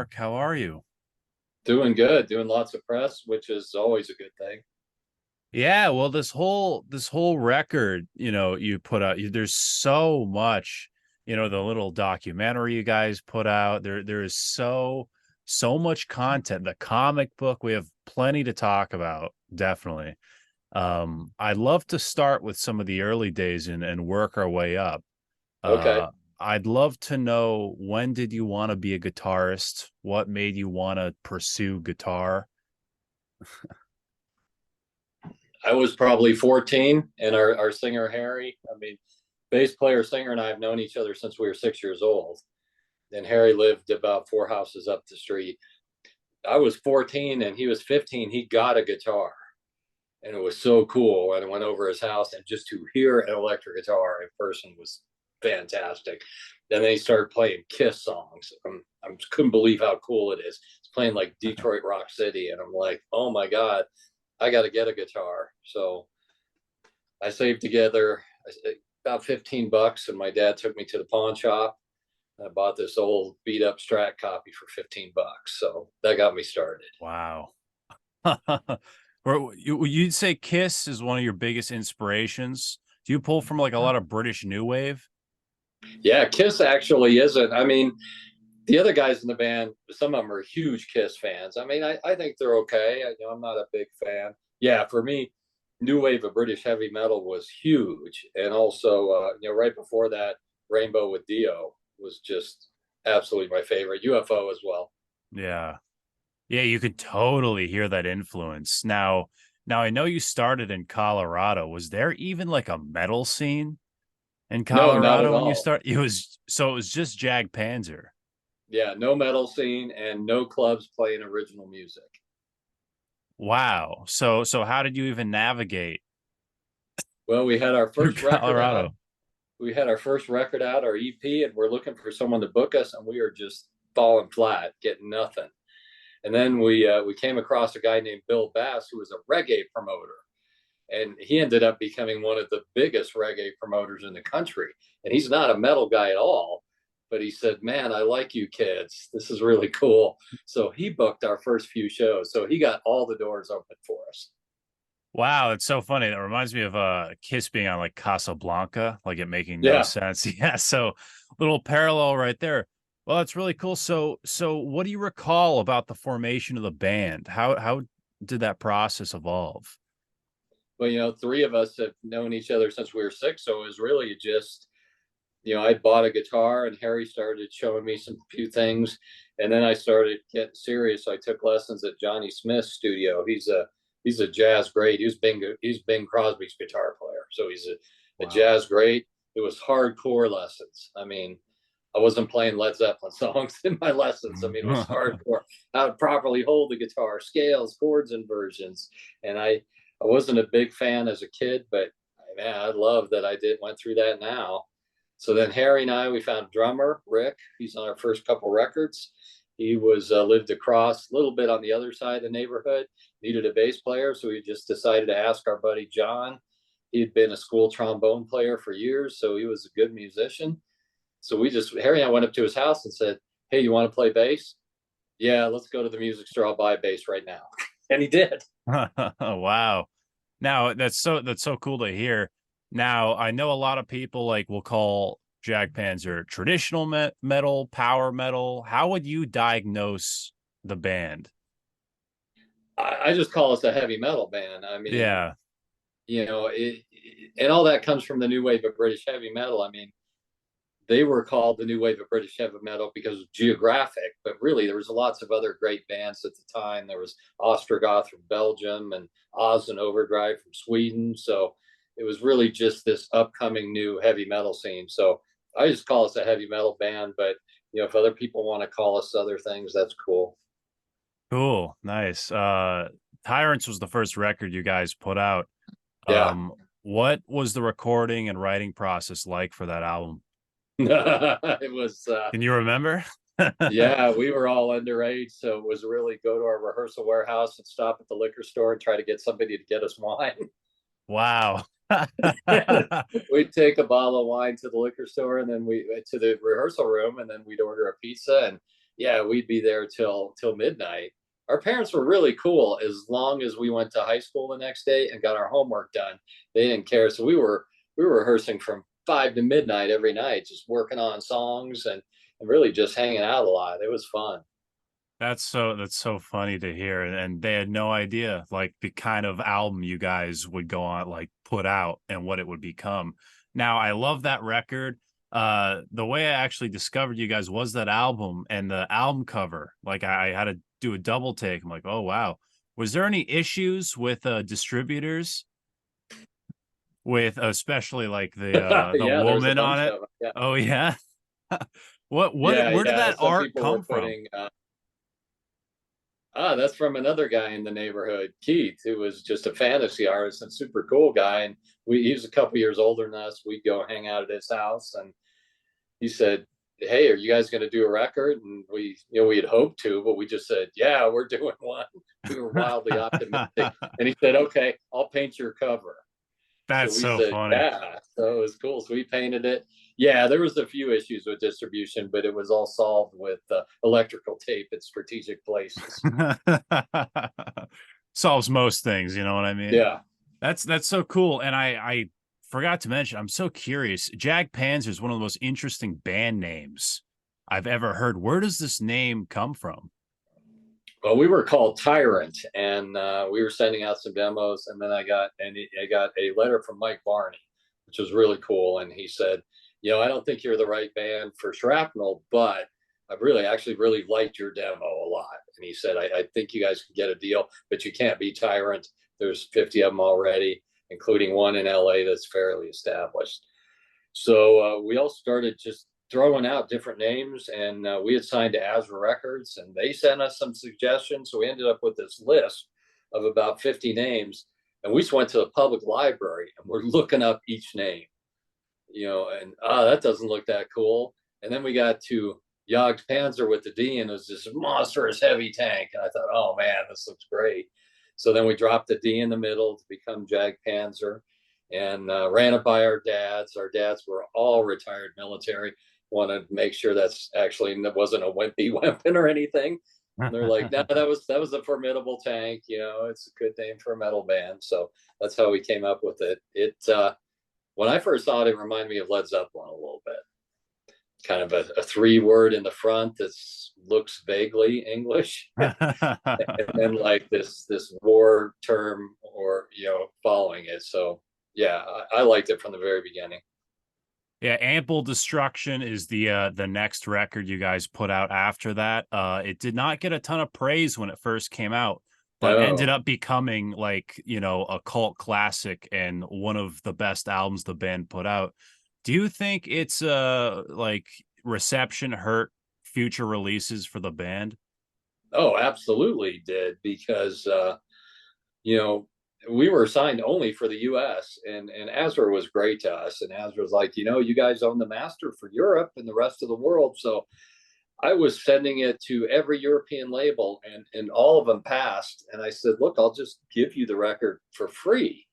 Mark. How are you? Doing good, doing lots of press, which is always a good thing. Yeah, well, this whole record, you put out, there's so much, the little documentary you guys put out. There is so much content. The comic book, we have plenty to talk about, definitely. I'd love to start with some of the early days and work our way up. Okay. Uh, I'd love to know, when did you want to be a guitarist? What made you want to pursue guitar? I was probably 14, and our singer, Harry, bass player, singer, and I have known each other since we were 6 years old. And Harry lived about four houses up the street. I was 14 and he was 15. He got a guitar, and it was so cool. And I went over his house, and just to hear an electric guitar in person was fantastic. Then they started playing Kiss songs. I couldn't believe how cool it is. It's playing like Detroit Rock City, and I'm like, oh my god, I got to get a guitar. So I saved together about $15, and my dad took me to the pawn shop. I bought this old beat up Strat copy for $15. So that got me started. Wow. Or you'd say Kiss is one of your biggest inspirations? Do you pull from like a lot of British new wave? Yeah, Kiss actually isn't. The other guys in the band, some of them are huge Kiss fans. I think they're okay. I'm not a big fan. Yeah, for me, new wave of British heavy metal was huge, and also, right before that, Rainbow with Dio was just absolutely my favorite. UFO as well. Yeah. Yeah, you could totally hear that influence. Now I know you started in Colorado. Was there even like a metal scene in No, not at Colorado when you all. start? It was just Jag Panzer. Yeah, no metal scene and no clubs playing original music. Wow. So how did you even navigate Well, we had our through first record out. Colorado? Our EP, and we're looking for someone to book us, and we are just falling flat, getting nothing. And then we came across a guy named Bill Bass, who was a reggae promoter, and he ended up becoming one of the biggest reggae promoters in the country. And he's not a metal guy at all, but he said, "Man, I like you kids. This is really cool." So he booked our first few shows. So he got all the doors open for us. Wow, it's so funny. That reminds me of Kiss being on like Casablanca, like it making no Yeah. sense. Yeah, so little parallel right there. Well, that's really cool. So what do you recall about the formation of the band? How did that process evolve? But three of us have known each other since we were six, so it was really just, I bought a guitar, and Harry started showing me some few things, and then I started getting serious. I took lessons at Johnny Smith's studio. He's a jazz great. He's Bing Crosby's guitar player, so he's a Wow. jazz great. It was hardcore lessons. I wasn't playing Led Zeppelin songs in my lessons. It was hardcore. How to properly hold the guitar, scales, chords, inversions. And I wasn't a big fan as a kid, but man, I love that I did went through that now. So then Harry and we found drummer Rick. He's on our first couple records. He was lived across a little bit on the other side of the neighborhood. Needed a bass player, so we just decided to ask our buddy John. He'd been a school trombone player for years, so he was a good musician. So Harry and I went up to his house and said, "Hey, you want to play bass? Yeah, let's go to the music store. I'll buy a bass right now." And he did. Wow. Now that's so cool to hear. Now I know a lot of people like will call Jag Panzer traditional metal, power metal. How would you diagnose the band? I just call us a heavy metal band. Yeah. And all that comes from the new wave of British heavy metal. They were called the new wave of British heavy metal because of geographic, but really there was lots of other great bands at the time. There was Ostrogoth from Belgium and Oz and Overdrive from Sweden. So it was really just this upcoming new heavy metal scene. So I just call us a heavy metal band, but if other people want to call us other things, that's cool. Cool. Nice. Tyrants was the first record you guys put out. Yeah. What was the recording and writing process like for that album? It was Can you remember? yeah, we were all underage, so it was really go to our rehearsal warehouse and stop at the liquor store and try to get somebody to get us wine. Wow. We'd take a bottle of wine to the liquor store, and then we to the rehearsal room, and then we'd order a pizza, and yeah, we'd be there till midnight. Our parents were really cool as long as we went to high school the next day and got our homework done. They didn't care. So we were rehearsing from 5 to midnight every night, just working on songs and really just hanging out a lot. It was fun. That's so funny to hear. And they had no idea like the kind of album you guys would go on, like put out and what it would become. Now, I love that record. The way I actually discovered you guys was that album and the album cover. Like I had to do a double take. I'm like, oh wow. Was there any issues with distributors with especially like the Yeah, there's a woman on bunch it? of them. Yeah. Oh yeah. What Yeah, where did yeah. that Some art people were come from? putting that's from another guy in the neighborhood, Keith, who was just a fantasy artist and super cool guy. And he was a couple years older than us. We'd go hang out at his house, and he said, "Hey, are you guys going to do a record?" And we had hoped to, but we just said, "Yeah, we're doing one." We were wildly optimistic, and he said, "Okay, I'll paint your cover." So That's we so said, funny. "Yeah." So it was cool. So we painted it. Yeah, there was a few issues with distribution, but it was all solved with electrical tape at strategic places. Solves most things, you know what I mean? Yeah. That's so cool. And I forgot to mention, I'm so curious. Jag Panzer is one of the most interesting band names I've ever heard. Where does this name come from? Well, we were called Tyrant, and we were sending out some demos, and then I got a letter from Mike Barney, which was really cool, and he said, I don't think you're the right band for Shrapnel, but I've really actually really liked your demo a lot. And he said, I think you guys can get a deal, but you can't be Tyrant. There's 50 of them already, including one in LA that's fairly established. So we all started just throwing out different names, and we had signed to Azra Records, and they sent us some suggestions. So we ended up with this list of about 50 names, and we just went to the public library and we're looking up each name, and that doesn't look that cool. And then we got to Jag Panzer with the D, and it was this monstrous heavy tank. And I thought, oh man, this looks great. So then we dropped the D in the middle to become Jag Panzer, and ran it by our dads. Our dads were all retired military. Wanted to make sure that wasn't a wimpy weapon or anything. And they're like, no, that was a formidable tank. It's a good name for a metal band. So that's how we came up with it. When I first saw it, it reminded me of Led Zeppelin a little bit. Kind of a 3 word in the front that looks vaguely English, and then like this war term or following it. So yeah, I liked it from the very beginning. Yeah, Ample Destruction is the next record you guys put out after that. It did not get a ton of praise when it first came out, but ended Oh, up becoming like, a cult classic and one of the best albums the band put out. Do you think it's like reception hurt future releases for the band? oh, absolutely did, because you know, we were signed only for the US, and Azra was great to us. And Azra was like, you guys own the master for Europe and the rest of the world. So I was sending it to every European label, and all of them passed. And I said, look, I'll just give you the record for free.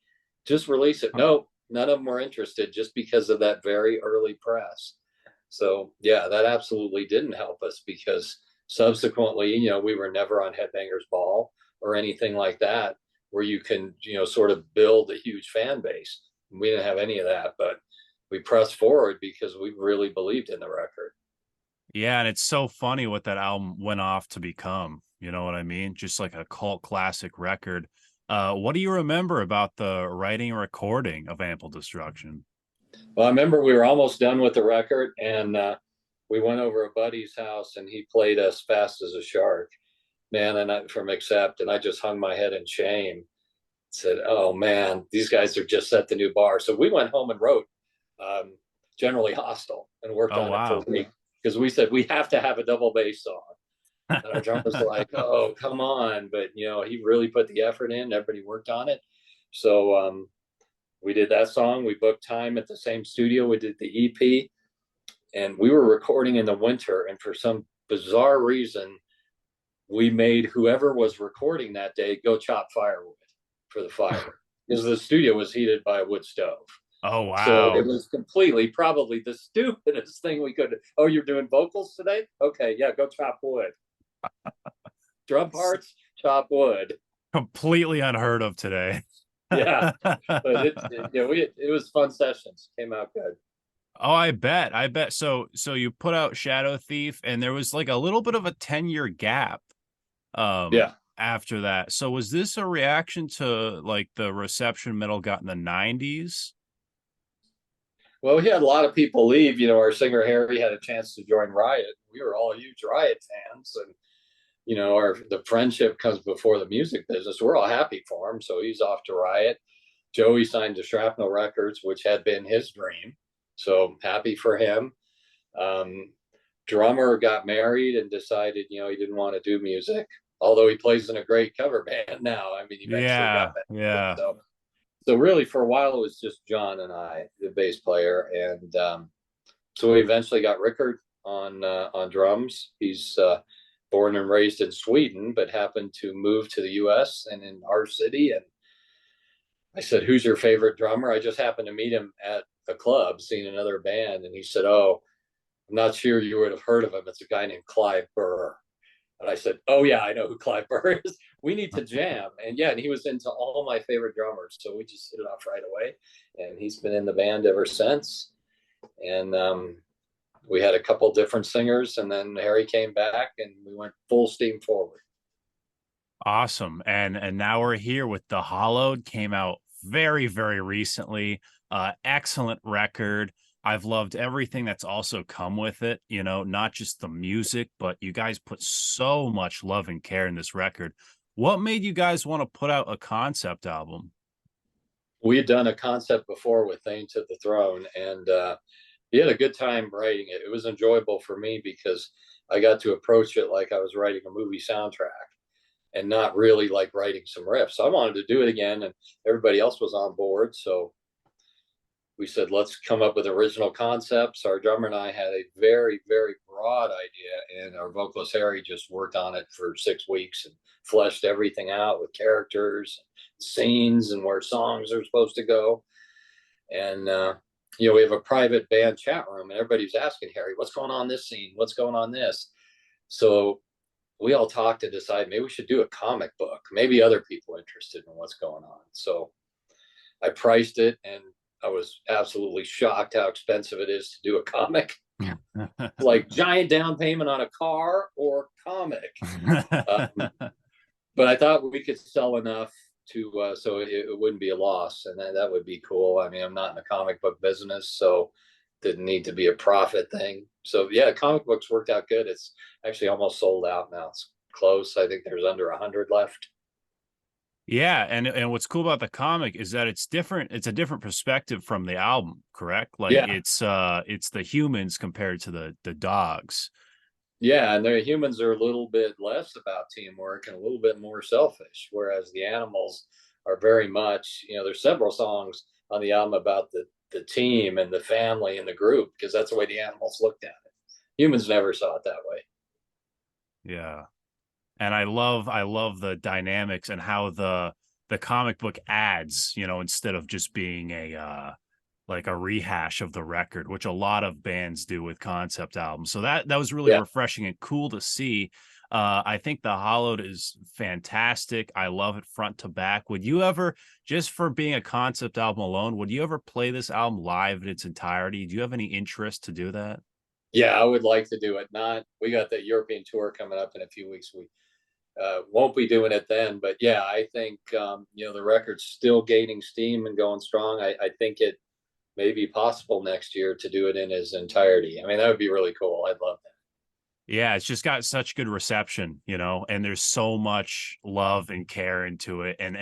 Just release it. No, none of them were interested just because of that very early press. So yeah, that absolutely didn't help us, because subsequently, we were never on Headbangers Ball or anything like that, where you can, sort of build a huge fan base. We didn't have any of that, but we pressed forward because we really believed in the record. Yeah, and it's so funny what that album went off to become. You know what I mean? Just like a cult classic record. What do you remember about the writing and recording of Ample Destruction? Well, I remember we were almost done with the record, and we went over a buddy's house, and he played us Fast as a Shark, man, from Accept, and I just hung my head in shame. Said, "Oh man, these guys are just set the new bar." So we went home and wrote um, Generally Hostile and worked Oh on it for wow. a week, because we said we have to have a double bass song. And our drummer was like, "Oh, come on!" But he really put the effort in. Everybody worked on it. So we did that song. We booked time at the same studio. We did the EP, and we were recording in the winter. And for some bizarre reason, we made whoever was recording that day go chop firewood for the fire, because the studio was heated by a wood stove. Oh, So it wow. was completely probably the stupidest thing we could. Oh, you're doing vocals today? Okay, yeah, go chop wood. Drum parts, chop wood. Completely unheard of today. Yeah, but it was fun sessions. Came out good. Oh, I bet. I bet. So you put out Shadow Thief and there was like a little bit of a 10-year gap Yeah. after that. So was this a reaction to like the reception metal got in the 90s? Well, we had a lot of people leave. You know, our singer Harry had a chance to join Riot. We were all huge Riot fans, and our the friendship comes before the music business. We're all happy for him, so he's off to Riot. Joey signed to Shrapnel Records, which had been his dream. So happy for him. Um, Drummer got married and decided, he didn't want to do music, although he plays in a great cover band now. I mean, eventually got Yeah, back. yeah. So really, for a while, it was just John and I, the bass player, and so we eventually got Rickard on drums. He's born and raised in Sweden, but happened to move to the U.S. and in our city. And I said, "Who's your favorite drummer?" I just happened to meet him at a club, seeing another band, and he said, "Oh, I'm not sure you would have heard of him. It's a guy named Clive Burr." And I said, "Oh yeah, I know who Clive Burr is. We need to jam." And yeah, and he was into all my favorite drummers, so we just hit it off right away. And he's been in the band ever since. And we had a couple different singers, and then Harry came back, and we went full steam forward. Awesome. And now we're here with the Hallowed, came out very, very recently. Excellent record. I've loved everything that's also come with it, not just the music, but you guys put so much love and care in this record. What made you guys want to put out a concept album? We had done a concept before with Thane to the Throne, and he had a good time writing it. It was enjoyable for me because I got to approach it like I was writing a movie soundtrack and not really like writing some riffs. So I wanted to do it again, and everybody else was on board. So we said, let's come up with original concepts. Our drummer and I had a very, very broad idea, and our vocalist Harry just worked on it for 6 weeks and fleshed everything out with characters, scenes, and where songs are supposed to go. And we have a private band chat room, and everybody's asking Harry, "What's going on this scene? What's going on this?" So we all talked to decide maybe we should do a comic book. Maybe other people are interested in what's going on. So I priced it, and I was absolutely shocked how expensive it is to do a comic. Like giant down payment on a car or comic. But I thought we could sell enough to so it wouldn't be a loss, and that would be cool. I mean, I'm not in the comic book business, so didn't need to be a profit thing. So yeah, comic books worked out good. It's actually almost sold out now. It's close. I think there's under 100 left. Yeah, and what's cool about the comic is that it's different. It's a different perspective from the album, correct? Like Yeah, it's the humans compared to the dogs. yeah, and the humans are a little bit less about teamwork and a little bit more selfish, whereas the animals are very much. There's several songs on the album about the team and the family and the group because that's the way the animals looked at it. Humans never saw it that way. Yeah. And I love the dynamics and how the comic book adds, instead of just being a like a rehash of the record, which a lot of bands do with concept albums. So that was really Yeah. refreshing and cool to see. I think the Hollowed is fantastic. I love it front to back. Would you ever, just for being a concept album alone, would you ever play this album live in its entirety? Do you have any interest to do that? Yeah, I would like to do it. Not we got the European tour coming up in a few weeks. We won't be doing it then, but yeah, I think the record's still gaining steam and going strong. I think it may be possible next year to do it in its entirety. I mean, that would be really cool. I'd love that. Yeah, it's just got such good reception, and there's so much love and care into it. And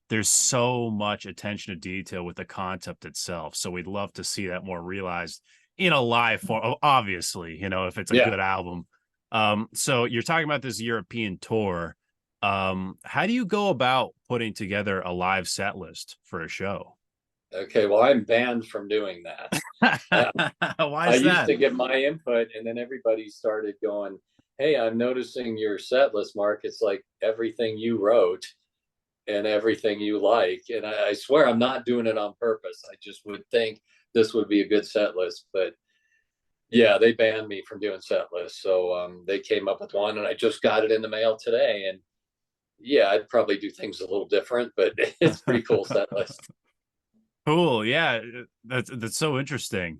there's so much attention to detail with the concept itself. So we'd love to see that more realized in a live form, obviously, if it's a Yeah. good album. So you're talking about this European tour. How do you go about putting together a live set list for a show? Okay. Well, I'm banned from doing that. Why I is used that? to give my input, and then everybody started going, "Hey, I'm noticing your set list, Mark. It's like everything you wrote." and everything you like. And I swear I'm not doing it on purpose. I just would think this would be a good set list, but yeah, they banned me from doing set lists. So they came up with one, and I just got it in the mail today. And yeah, I'd probably do things a little different, but it's pretty cool set list. Cool. Yeah, that's so interesting.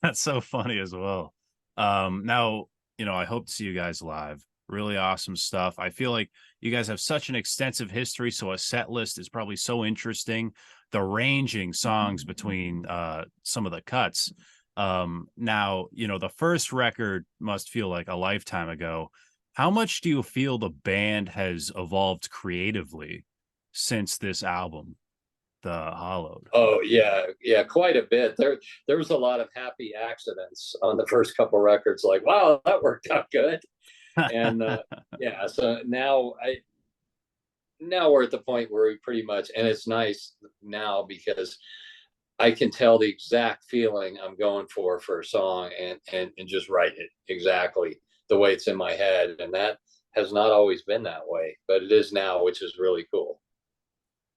That's so funny as well. Now, I hope to see you guys live. Really awesome stuff. I feel like you guys have such an extensive history, so a set list is probably so interesting. The ranging songs between some of the cuts. Now, the first record must feel like a lifetime ago. How much do you feel the band has evolved creatively since this album, The Hallowed? Oh yeah, yeah, quite a bit. There was a lot of happy accidents on the first couple records. Like, wow, that worked out good. And yeah, so now we're at the point where we pretty much, and it's nice now because I can tell the exact feeling I'm going for a song, and just write it exactly the way it's in my head. And that has not always been that way, but it is now, which is really cool.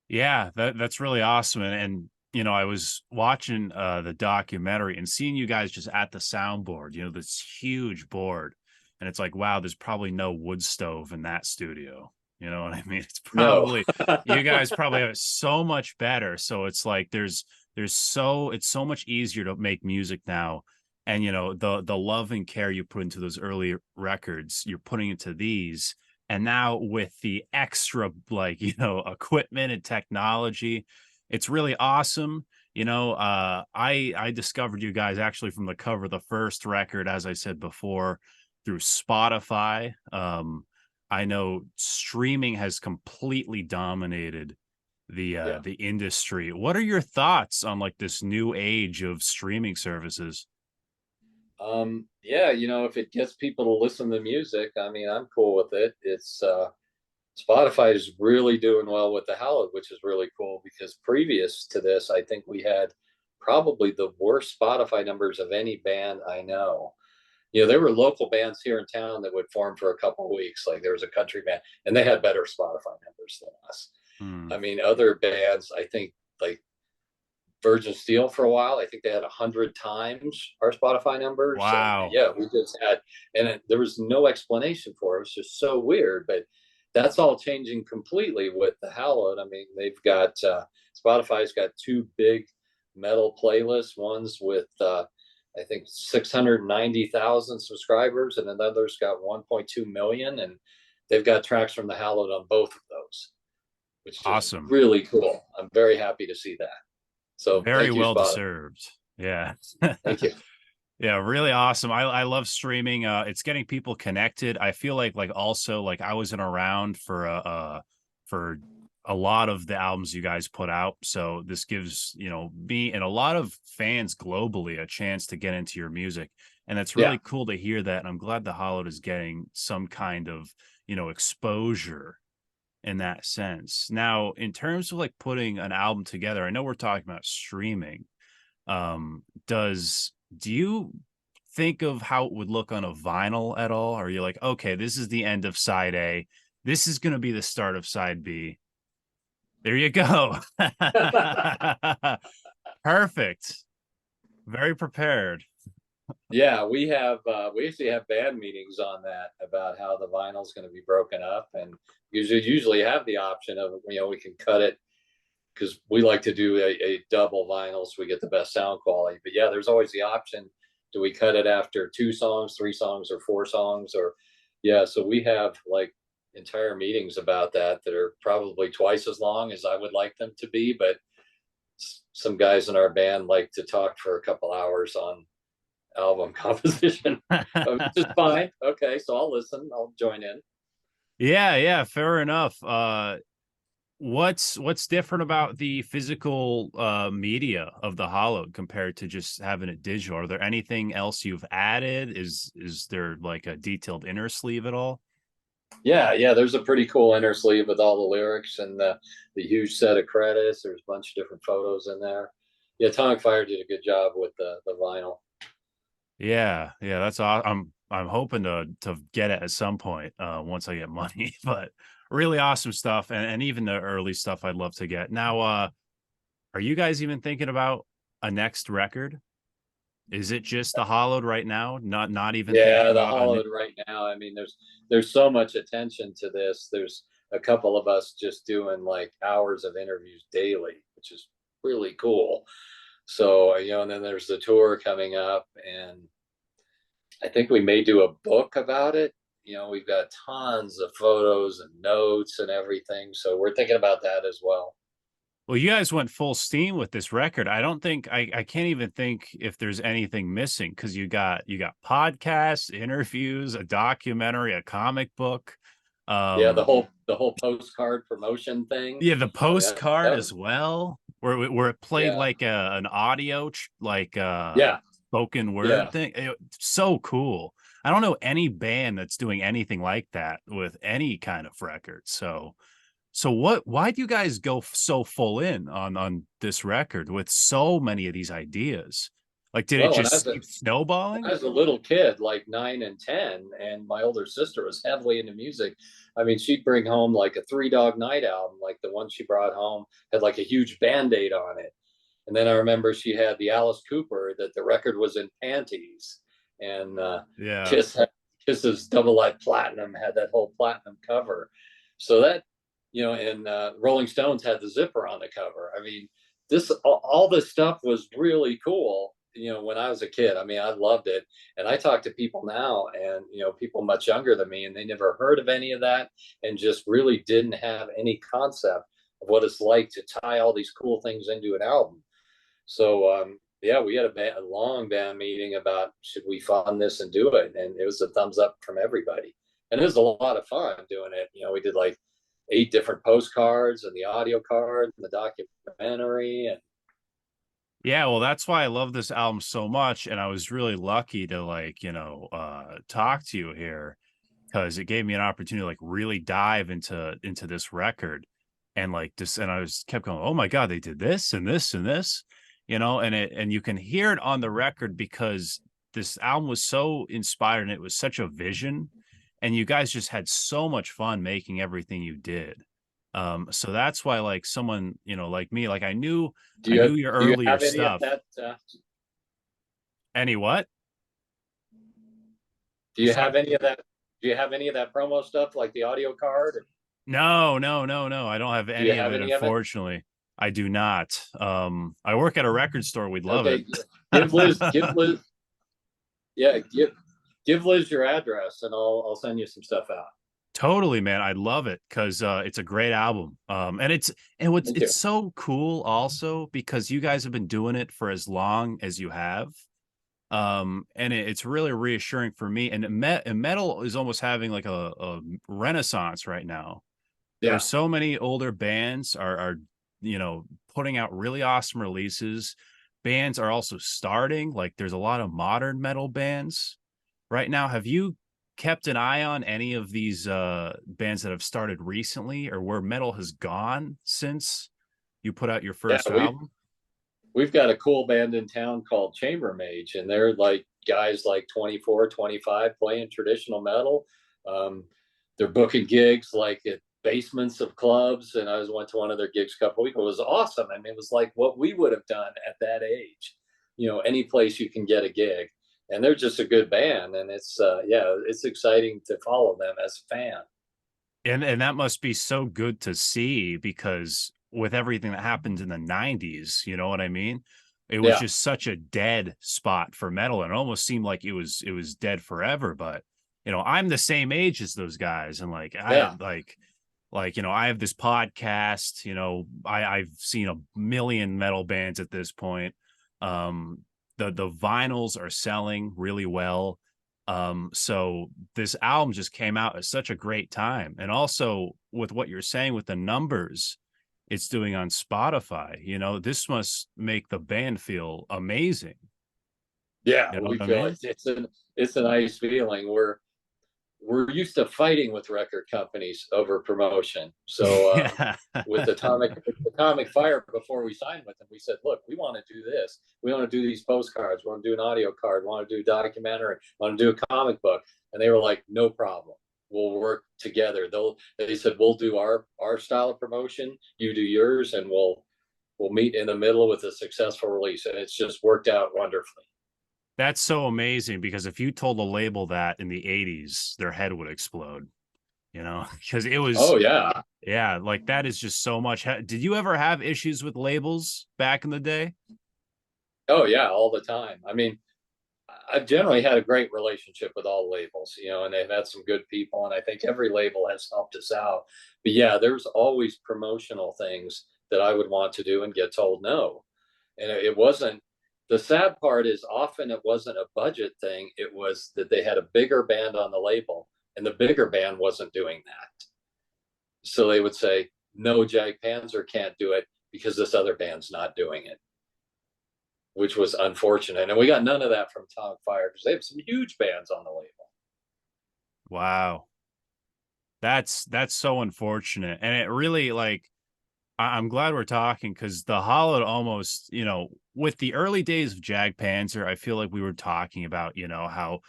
Yeah, that's really awesome. And I was watching the documentary and seeing you guys just at the soundboard, this huge board. And it's like, wow, there's probably no wood stove in that studio. You know what I mean? It's No. probably you guys probably have it so much better. So it's like it's so much easier to make music now. And the love and care you put into those early records, you're putting into these. And now with the extra equipment and technology, it's really awesome. I discovered you guys actually from the cover of the first record, as I said before, through Spotify. I know streaming has completely dominated Yeah. the industry. What are your thoughts on like this new age of streaming services? Yeah, if it gets people to listen to music, I mean, I'm cool with it. It's Spotify is really doing well with the Hallowed, which is really cool because previous to this, I think we had probably the worst Spotify numbers of any band I know. There were local bands here in town that would form for a couple of weeks. Like there was a country band, and they had better Spotify numbers than us. Hmm. I mean, other bands, I think like Virgin Steel for a while. I think they had 100 times our Spotify numbers, and Wow. yeah, we just had, there was no explanation for it. It was just so weird, but that's all changing completely with the Hallowed. I mean, they've got Spotify's got two big metal playlists. One's with I think 690,000 subscribers, and another's got 1.2 million, and they've got tracks from the Hallowed on both of those, which is Awesome. really cool. I'm very happy to see that. So Very thank you, well Spotify. deserved. Yeah. Thank you. Yeah, really awesome. I love streaming. It's getting people connected. I feel like also like I wasn't around for a lot of the albums you guys put out. So this gives, me and a lot of fans globally a chance to get into your music. And it's Yeah. really cool to hear that. And I'm glad the Hollowed is getting some kind of, exposure in that sense. Now, in terms of like putting an album together, I know we're talking about streaming. Do you think of how it would look on a vinyl at all? Or are you like, okay, this is the end of side A, this is going to be the start of side B? There you go. Perfect. Very prepared. Yeah, we actually have band meetings on that about how the vinyl is going to be broken up, and usually have the option of we can cut it because we like to do a double vinyl so we get the best sound quality. But yeah, there's always the option: do we cut it after 2 songs, 3 songs, or 4 songs? Or yeah, so we have like entire meetings about that are probably twice as long as I would like them to be, but some guys in our band like to talk for a couple hours on album composition, which is fine. Okay, so I'll listen. I'll join in. Yeah, fair enough. What's different about the physical media of the Hollow compared to just having it digital? Are there anything else you've added? Is there like a detailed inner sleeve at all? Yeah, yeah. There's a pretty cool inner sleeve with all the lyrics and the huge set of credits. There's a bunch of different photos in there. Yeah, Atomic Fire did a good job with the vinyl. Yeah, that's awesome. I'm hoping to get it at some point once I get money. But really awesome stuff, and even the early stuff I'd love to get. Now, are you guys even thinking about a next record? Is it just the Hallowed right now? Not even thinking Yeah, the about Hallowed right now. I mean, there's so much attention to this. There's a couple of us just doing like hours of interviews daily, which is really cool. So, and then there's the tour coming up, and I think we may do a book about it. We've got tons of photos and notes and everything. So we're thinking about that as well. Well, you guys went full steam with this record. I don't think I can't even think if there's anything missing because you got podcasts, interviews, a documentary, a comic book. Yeah, the Um, whole the whole postcard promotion thing. yeah, the I mean, that, postcard that as was well, where it played yeah, like an audio like yeah, spoken word yeah. thing. So cool. I don't know any band that's doing anything like that with any kind of record. So why do you guys go so full in on this record with so many of these ideas? Like, did it Well, just keep when snowballing? I was a little kid, like 9 and 10, and my older sister was heavily into music. I mean, she'd bring home like a Three Dog Night album, like the one she brought home had like a huge band-aid on it. And then I remember she had the Alice Cooper that the record was in panties, and Yeah. Kiss Kiss's Double Live Platinum had that whole platinum cover. So that, and Rolling Stones had the zipper on the cover. I mean, this all this stuff was really cool. When I was a kid, I mean, I loved it. And I talk to people now, and people much younger than me, and they never heard of any of that, and just really didn't have any concept of what it's like to tie all these cool things into an album. So yeah, we had a long band meeting about should we fund this and do it, and it was a thumbs up from everybody. And it was a lot of fun doing it. We did like 8 different postcards and the audio card and the documentary, and Yeah, well, that's why I love this album so much. And I was really lucky to talk to you here because it gave me an opportunity to like really dive into this record and like this and I was kept going, oh my God, they did this and this and this, and you can hear it on the record because this album was so inspired and it was such a vision, and you guys just had so much fun making everything you did. So that's why like someone, like me, like do I you knew your do you earlier have any of stuff. that? Any what? Do you Sorry. have any of that? Do you have any of that promo stuff like the audio card? No, no, no, no. I don't have Do you any of have it, any of it? unfortunately. I do not. I work at a record store. We'd love it. Okay, give Liz, yeah, give Liz your address, and I'll send you some stuff out. Totally, man. I love it because it's a great album. And what's Thank you. it's so cool also because you guys have been doing it for as long as you have. And it's really reassuring for me. And metal is almost having like a renaissance right now. Where Yeah, so many older bands are putting out really awesome releases. Bands are also starting, like there's a lot of modern metal bands right now. Have you kept an eye on any of these bands that have started recently or where metal has gone since you put out your yeah. first We've album? we've got a cool band in town called Chamber Mage, and they're like guys like 24, 25 playing traditional metal. Um, they're booking gigs like at basements of clubs, and I went to one of their gigs a couple of weeks. It was awesome. I mean, it was like what we would have done at that age. Any place you can get a gig, and they're just a good band, and it's yeah, it's exciting to follow them as a fan. And that must be so good to see because with everything that happened in the 90s, you know what I mean? It was Yeah, just such a dead spot for metal and it almost seemed like it was dead forever, but I'm the same age as those guys and like I yeah, I have this podcast, I've seen a million metal bands at this point. Um the vinyls are selling really well. So this album just came out at such a great time. And also with what you're saying with the numbers it's doing on Spotify, this must make the band feel amazing. yeah. You know We what I feel mean? it's a nice feeling. we're used to fighting with record companies over promotion. So Yeah. with Atomic Fire, before we signed with them, we said, look, we want to do this. We want to do these postcards. We want to do an audio card. We want to do a documentary. We want to do a comic book. And they were like, no problem. We'll work together. They said, we'll do our style of promotion. You do yours, and we'll meet in the middle with a successful release. And it's just worked out wonderfully. That's so amazing, because if you told a label that in the 80s, their head would explode, because it was, oh yeah. Yeah, like that is just so much. Did you ever have issues with labels back in the day? Oh yeah, all the time. I mean, I've generally had a great relationship with all labels, and they've had some good people, and I think every label has helped us out. But yeah, there's always promotional things that I would want to do and get told no. And it wasn't, the sad part is often it wasn't a budget thing. It was that they had a bigger band on the label, and the bigger band wasn't doing that. So they would say, no, Jag Panzer can't do it because this other band's not doing it, which was unfortunate. And we got none of that from Atomic Fire because they have some huge bands on the label. Wow. That's so unfortunate. And it really, like, I'm glad we're talking, because the Hallowed almost, with the early days of Jag Panzer, I feel like we were talking about, how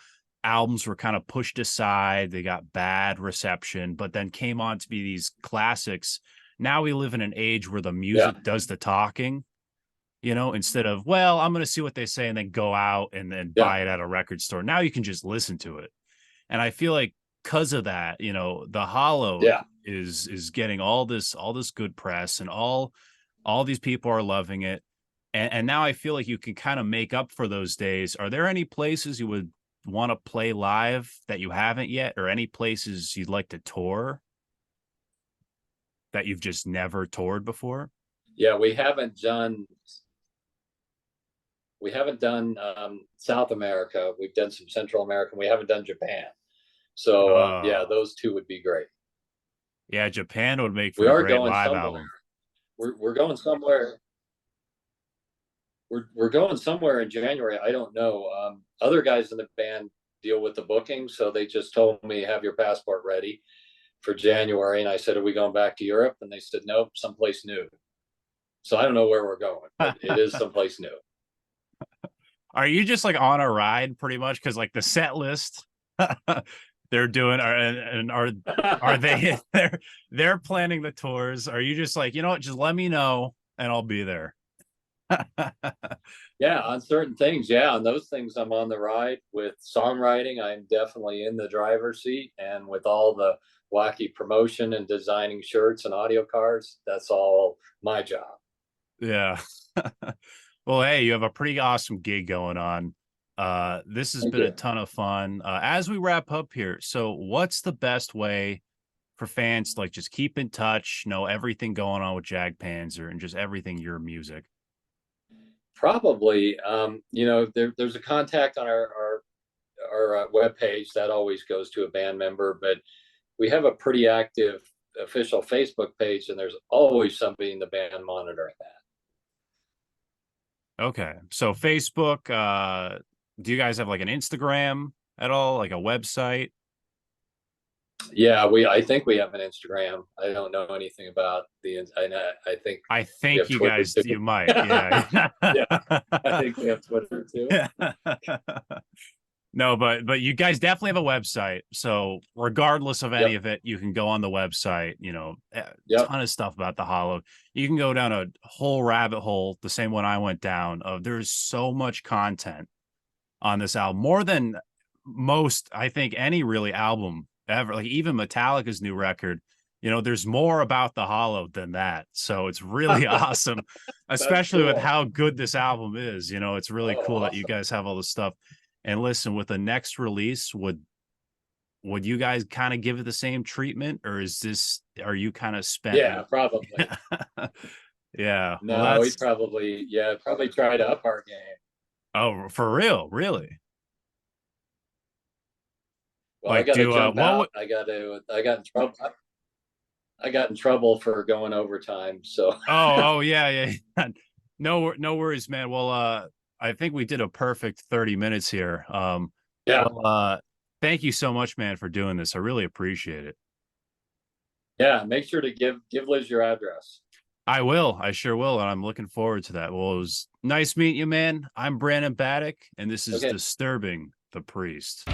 albums were kind of pushed aside, they got bad reception, but then came on to be these classics. Now we live in an age where the music does the talking, instead of, well, I'm going to see what they say and then go out and then buy it at a record store. Now you can just listen to it. And I feel like because of that, the Hallowed is getting all this good press, and all these people are loving it. And now I feel like you can kind of make up for those days. Are there any places you would want to play live that you haven't yet, or any places you'd like to tour that you've just never toured before? Yeah, we haven't done South America. We've done some Central America. We haven't done Japan. So yeah, those two would be great. Yeah, Japan would make for we a are great going live somewhere. album. We're going somewhere. We're going somewhere in January. I don't know. Other guys in the band deal with the booking, so they just told me, have your passport ready for January. And I said, are we going back to Europe? And they said, nope, someplace new. So I don't know where we're going, but it is someplace new. Are you just like on a ride pretty much? Because like the set list they're doing are they they're planning the tours? Are you just like, what, just let me know and I'll be there? Yeah, on certain things. Yeah, on those things, I'm on the ride. With songwriting, I'm definitely in the driver's seat. And with all the wacky promotion and designing shirts and audio cards, that's all my job. Yeah. Well, hey, you have a pretty awesome gig going on. This has been a ton of fun. As we wrap up here, so what's the best way for fans to like just keep in touch, know everything going on with Jag Panzer and just everything your music? Probably, there's a contact on our webpage that always goes to a band member, but we have a pretty active official Facebook page, and there's always somebody in the band monitoring that. Okay. So Facebook, do you guys have like an Instagram at all, like a website? Yeah, I think we have an Instagram. I don't know anything about I think you guys too. You might. Yeah. Yeah. I think we have Twitter too. No, but you guys definitely have a website. So regardless of any of it, you can go on the website, ton of stuff about the Hallowed. You can go down a whole rabbit hole, the same one I went down, of there's so much content on this album, more than most, I think, any really album ever. Like even Metallica's new record, there's more about the Hallowed than that. So it's really awesome, especially with how good this album is. It's really cool that you guys have all this stuff. And listen, with the next release, would you guys kind of give it the same treatment, or are you kind of spent? Yeah, probably. Yeah. No, well, we'd probably try to up our game. Oh, for real? Really? Well, like, I got to jump out. I got in trouble. I got in trouble for going overtime. So. Oh yeah. No worries, man. Well, I think we did a perfect 30 minutes here. Yeah. Well, Thank you so much, man, for doing this. I really appreciate it. Yeah, make sure to give Liz your address. I will. I sure will. And I'm looking forward to that. Well, it was nice meeting you, man. I'm Brandon Battick, and this is Okay. Disturbing the Priest.